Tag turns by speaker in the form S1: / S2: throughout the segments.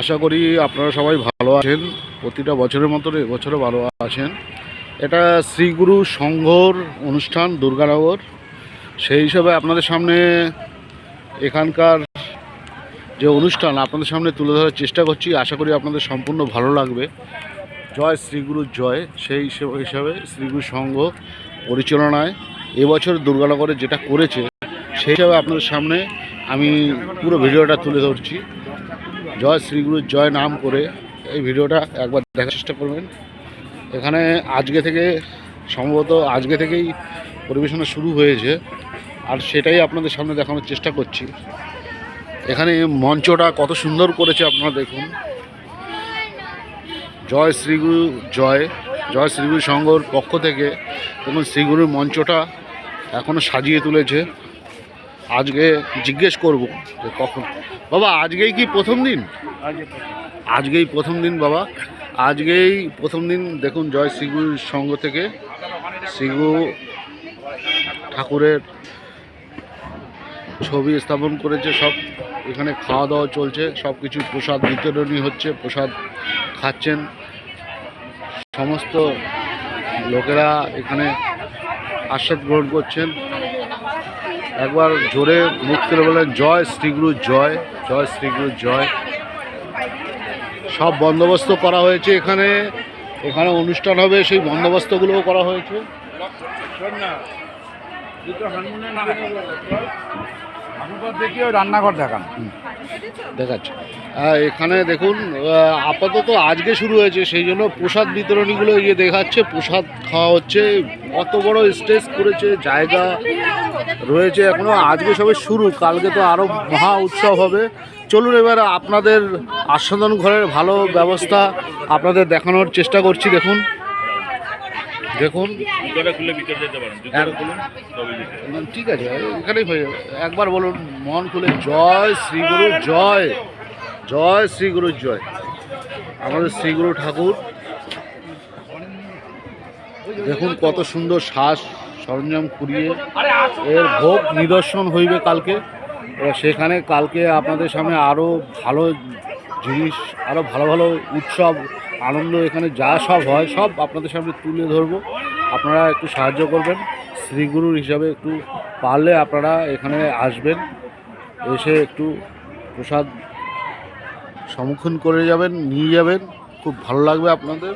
S1: আশা করি আপনারা সবাই ভালো আছেন। প্রতিটা বছরের মতো এবছরও ভালো আছেন। এটা শ্রীগুরু সংঘর অনুষ্ঠান দুর্গানগর। সেই হিসাবে আপনাদের সামনে এখানকার যে অনুষ্ঠান আপনাদের সামনে তুলে ধরার চেষ্টা করছি। আশা করি আপনাদের সম্পূর্ণ ভালো লাগবে। জয় শ্রীগুরু জয়। সেই হিসাবে শ্রীগুরু সংঘ পরিচালনায় এবছর দুর্গানগরে যেটা করেছে সেই হিসাবে আপনাদের সামনে আমি পুরো ভিডিওটা তুলে ধরছি। জয় শ্রীগুরু জয় নাম করে এই ভিডিওটা একবার দেখার চেষ্টা করবেন। এখানে আজকে থেকে সম্ভবত আজকে থেকেই পরিবেশনা শুরু হয়েছে, আর সেটাই আপনাদের সামনে দেখানোর চেষ্টা করছি। এখানে মঞ্চটা কত সুন্দর করেছে আপনারা দেখুন। জয় শ্রীগুরু জয়। জয় শ্রীগুরু সংঘর পক্ষ থেকে দেখুন শ্রীগুরুর মঞ্চটা এখনও সাজিয়ে তুলেছে। আজকে জিজ্ঞেস করব যে কখন বাবা, আজকেই কি প্রথম দিন? আজকেই প্রথম দিন বাবা, আজকেই প্রথম দিন। দেখুন জয় শ্রীগুরু সংঘ থেকে শ্রীগুরু ঠাকুরের ছবি স্থাপন করেছে। সব এখানে খাওয়া দাওয়া চলছে, সব কিছু প্রসাদ বিতরণী হচ্ছে, প্রসাদ খাচ্ছেন সমস্ত লোকেরা, এখানে আস্বাদ গ্রহণ করছেন। একবার জোরে মুখ করে বলেন জয় শ্রীগুরু জয়। জয় শ্রীগুরু জয়। সব বন্দোবস্ত করা হয়েছে এখানে। এখানে অনুষ্ঠান হবে, সেই বন্দোবস্তগুলোও করা হয়েছে।
S2: রান্নাঘর
S1: দেখাচ্ছে এখানে দেখুন। আপাতত আজকে শুরু হয়েছে, সেই জন্য প্রসাদ বিতরণীগুলো দেখাচ্ছে। প্রসাদ খাওয়া হচ্ছে। কত বড় স্টেজ করেছে, জায়গা রয়েছে এখনো। আজকে সবে শুরু, কালকে তো আরও মহা উৎসব হবে। চলুন এবার আপনাদের আস্বাদন ঘরের ভালো ব্যবস্থা আপনাদের দেখানোর চেষ্টা করছি। দেখুন দেখুন ঠিক আছে, এখানেই হয়ে যাবে। একবার বলুন মন খুলে জয় শ্রীগুরু জয়। জয় শ্রীগুরু জয়। আমাদের শ্রীগুরু ঠাকুর দেখুন কত সুন্দর সাজ সরঞ্জাম কুড়িয়ে এর ভোগ নিদর্শন হইবে কালকে। সেখানে কালকে আপনাদের সামনে আরও ভালো জিনিস, আরও ভালো ভালো উৎসব আনন্দ এখানে যা সব হয় সব আপনাদের সামনে তুলে ধরবো। আপনারা একটু সাহায্য করবেন শ্রীগুরুর হিসাবে, একটু পারলে আপনারা এখানে আসবেন, এসে একটু প্রসাদ সম্মুখীন করে যাবেন, নিয়ে যাবেন। খুব ভালো লাগবে আপনাদের।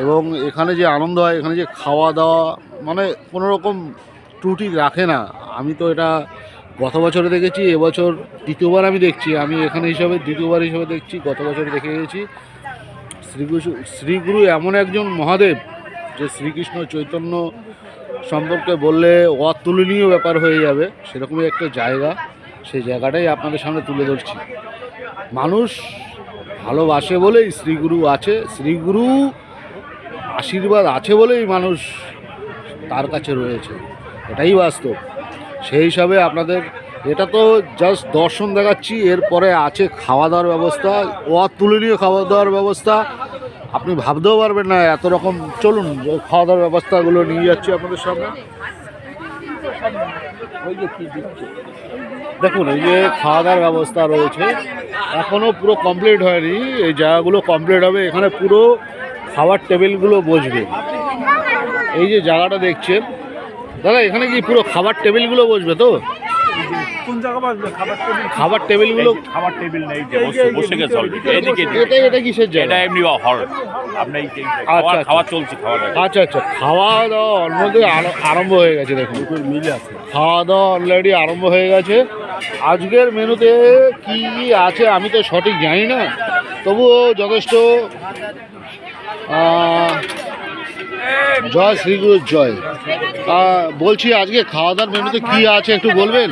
S1: এবং এখানে যে আনন্দ হয়, এখানে যে খাওয়া দাওয়া, মানে কোনো রকম ত্রুটি রাখে না। আমি তো এটা গত বছরে দেখেছি, এবছর দ্বিতীয়বার আমি দেখছি। আমি এখানে হিসাবে দ্বিতীয়বার হিসাবে দেখছি। গত বছর দেখে গেছি। শ্রীগুরু এমন একজন মহাদেব যে শ্রীকৃষ্ণ চৈতন্য সম্পর্কে বললে অতুলনীয় ব্যাপার হয়ে যাবে, সেরকমই একটা জায়গা। সেই জায়গাটাই আপনাদের সামনে তুলে ধরছি। মানুষ ভালোবাসে বলেই শ্রীগুরু আছে, শ্রীগুরু আশীর্বাদ আছে বলেই মানুষ তার কাছে রয়েছে, এটাই বাস্তব। সেই হিসাবে আপনাদের এটা তো জাস্ট দর্শন দেখাচ্ছি, এরপরে আছে খাওয়া দাওয়ার ব্যবস্থা, অতুলনীয় খাওয়া দাওয়ার ব্যবস্থা। আপনি ভাবতেও পারবেন না এত রকম। চলুন খাওয়া দাওয়ার ব্যবস্থাগুলো নিয়ে যাচ্ছি আপনাদের সামনে। দেখুন এই যে খাওয়া দাওয়ার ব্যবস্থা রয়েছে, এখনও পুরো কমপ্লিট হয়নি। এই জায়গাগুলো কমপ্লিট হবে, এখানে পুরো খাবার টেবিলগুলো বসবে। এই যে জায়গাটা দেখছেন দাদা, এখানে কি পুরো খাবার টেবিলগুলো বসবে তো?
S2: কোন জায়গা বসবে
S1: খাবার টেবিলগুলো?
S2: খাবার টেবিল নেই, বসে গেছে অলরেডি।
S1: এটা কিসের জায়গা?
S2: এটা এমনি হল, আপনি খাওয়া চলছে।
S1: আচ্ছা আচ্ছা, খাওয়া দাওয়া অলরেডি আরম্ভ হয়ে গেছে। দেখুন
S2: মিলে আছে,
S1: খাওয়া দাওয়া অলরেডি আরম্ভ হয়ে গেছে। আজকের মেনুতে কি আছে আমি তো সঠিক জানি না, তবুও যথেষ্ট। জয় শ্রীগুরু জয়। বলছি আজকে খাওয়া দাওয়ার মেনুতে কি আছে একটু বলবেন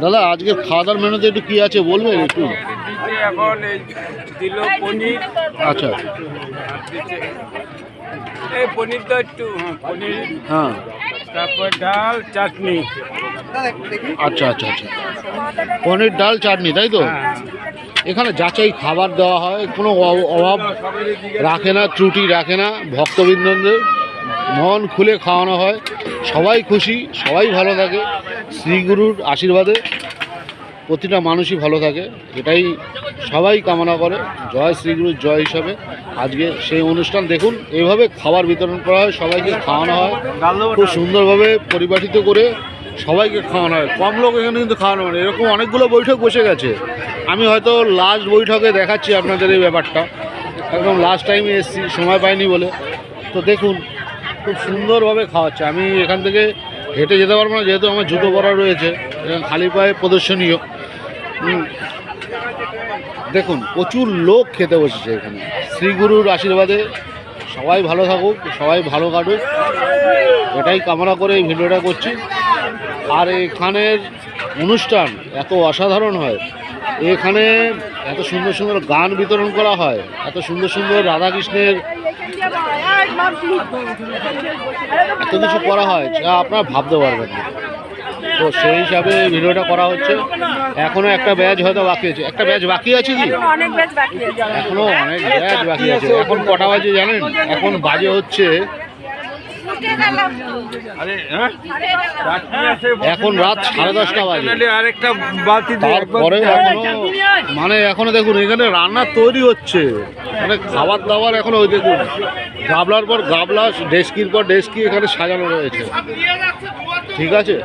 S1: দাদা? আজকে খাওয়া দাওয়ার মেনুতে একটু কি আছে বলবেন একটু?
S2: এখন দিল পনির।
S1: আচ্ছা,
S2: এই পনিরটা একটু পনির,
S1: হ্যাঁ,
S2: তারপর ডাল চাটনি।
S1: আচ্ছা আচ্ছা আচ্ছা, পনির ডাল চাটনি, তাই তো? এখানে যাচাই খাবার দেওয়া হয়, কোনো অভাব রাখে না, ত্রুটি রাখে না। ভক্তবৃন্দদের মন খুলে খাওয়ানো হয়, সবাই খুশি, সবাই ভালো থাকে শ্রীগুরুর আশীর্বাদে। প্রতিটা মানুষই ভালো থাকে, এটাই সবাই কামনা করে। জয় শ্রীগুরুর জয় হিসাবে আজকে সেই অনুষ্ঠান দেখুন, এইভাবে খাবার বিতরণ করা হয়, সবাইকে খাওয়ানো হয়, খুব সুন্দরভাবে পরিপাটিত করে সবাইকে খাওয়ানো হয়। কম লোক এখানে কিন্তু খাওয়ানো হয় না। এরকম অনেকগুলো বৈঠক বসে গেছে, আমি হয়তো লাস্ট বৈঠকে দেখাচ্ছি আপনাদের এই ব্যাপারটা, একদম লাস্ট টাইমে এসেছি, সময় পাইনি বলে। তো দেখুন খুব সুন্দরভাবে খাওয়াচ্ছে। আমি এখান থেকে হেঁটে যেতে পারবো না, যেহেতু আমার জুতো পরা রয়েছে, এবং খালি পায়ে প্রদর্শনীয়। দেখুন প্রচুর লোক খেতে বসেছে এখানে। শ্রীগুরুর আশীর্বাদে সবাই ভালো থাকুক, সবাই ভালো কাটুক, এটাই কামনা করে এই ভিডিওটা করছি। আর এখানের অনুষ্ঠান এত অসাধারণ হয়, এখানে এত সুন্দর সুন্দর গান বিতরণ করা হয়, এত সুন্দর সুন্দর রাধাকৃষ্ণের এত কিছু করা হয় যা আপনারা ভাবতে পারবেন না। তো সেই হিসাবে ভিডিওটা করা হচ্ছে। এখনো একটা ব্যাচ হয়তো বাকি আছে। একটা ব্যাচ বাকি আছে কি? এখনো অনেক ব্যাচ বাকি আছে। এখন কটা বাজে জানেন? এখন বাজে হচ্ছে এখন রাত 10:30 বাজে। তারপরে এখনো দেখুন এখানে রান্না তৈরি হচ্ছে, মানে খাবার দাবার এখনো ওই দেখুন গাবলার পর গাবলা, ডেস্কির পর ডেস্কি এখানে সাজানো রয়েছে। ঠিক আছে,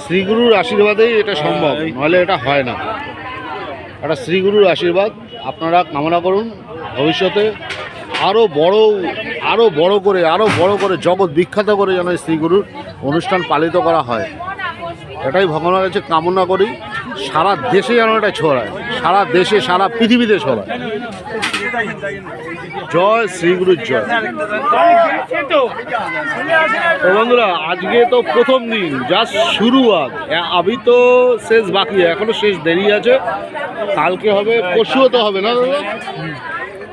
S1: শ্রীগুরুর আশীর্বাদেই এটা সম্ভব, নাহলে এটা হয় না। একটা শ্রীগুরুর আশীর্বাদ আপনারা কামনা করুন, ভবিষ্যতে আরও বড় করে জগৎ বিখ্যাত করে যেন শ্রীগুরুর অনুষ্ঠান পালিত করা হয়, এটাই ভগবানের কাছে কামনা করি। সারা দেশে যেন এটা ছড়ায়, সারা দেশে সারা পৃথিবীতে ছড়ায়। জয় শ্রীগুরুর জয়। তো বন্ধুরা আজকে তো প্রথম দিন, জাস্ট শুরুয়াত, আমি তো শেষ বাকি, এখনো শেষ দেরি আছে। কালকে হবে, পরশুও তো হবে না দাদা?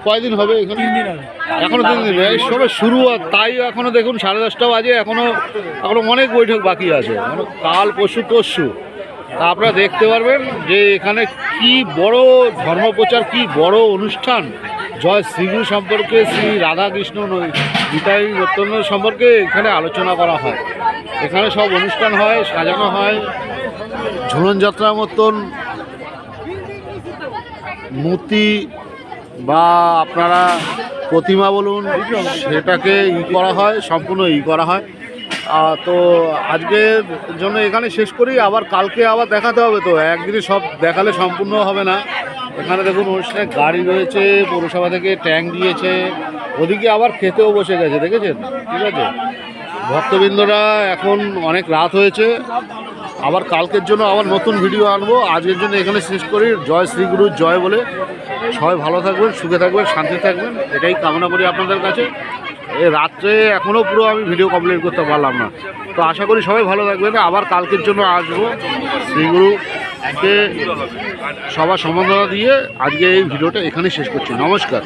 S1: কয়দিন হবে এখানে? এখনো 3 দিন, এই সবে শুরুয়াত। তাই এখনো দেখুন 10:30 বাজে, এখনো অনেক বৈঠক বাকি আছে, কাল পরশু। তা আপনারা দেখতে পারবেন যে এখানে কি বড় ধর্মপ্রচার, কি বড় অনুষ্ঠান। জয় শ্রীগুরু সম্পর্কে, শ্রী রাধাকৃষ্ণ নিতাই নৈতন্য সম্পর্কে এখানে আলোচনা করা হয়। এখানে সব অনুষ্ঠান হয়, সাজানো হয়, ঝুলন যাত্রার মতন মূর্তি বা আপনারা প্রতিমা বলুন, সেটাকে করা হয়, সম্পূর্ণ করা হয়। তো আজকের জন্য এখানে শেষ করি, আবার কালকে আবার দেখাতে হবে। তো একদিনে সব দেখালে সম্পূর্ণ হবে না। এখানে দেখুন অনুষ্ঠানে গাড়ি রয়েছে, পৌরসভা থেকে ট্যাঙ্ক দিয়েছে, ওদিকে আবার খেতেও বসে গেছে, দেখেছেন? ঠিক আছে, ভক্তবৃন্দরা এখন অনেক রাত হয়েছে, আবার কালকের জন্য আবার নতুন ভিডিও আনবো। আজকের জন্য এখানে শেষ করি। জয় শ্রীগুরুর জয় বলে সবাই ভালো থাকবেন, সুখে থাকবেন, শান্তি থাকবেন, এটাই কামনা করি আপনাদের কাছে। এই রাত্রে এখনও পুরো আমি ভিডিও কমপ্লিট করতে পারলাম না, তো আশা করি সবাই ভালো থাকবেন। আবার কালকের জন্য আসবো। শ্রীগুরুকে সবার সম্বর্ধনা দিয়ে আজকে এই ভিডিওটা এখানে শেষ করছি। নমস্কার।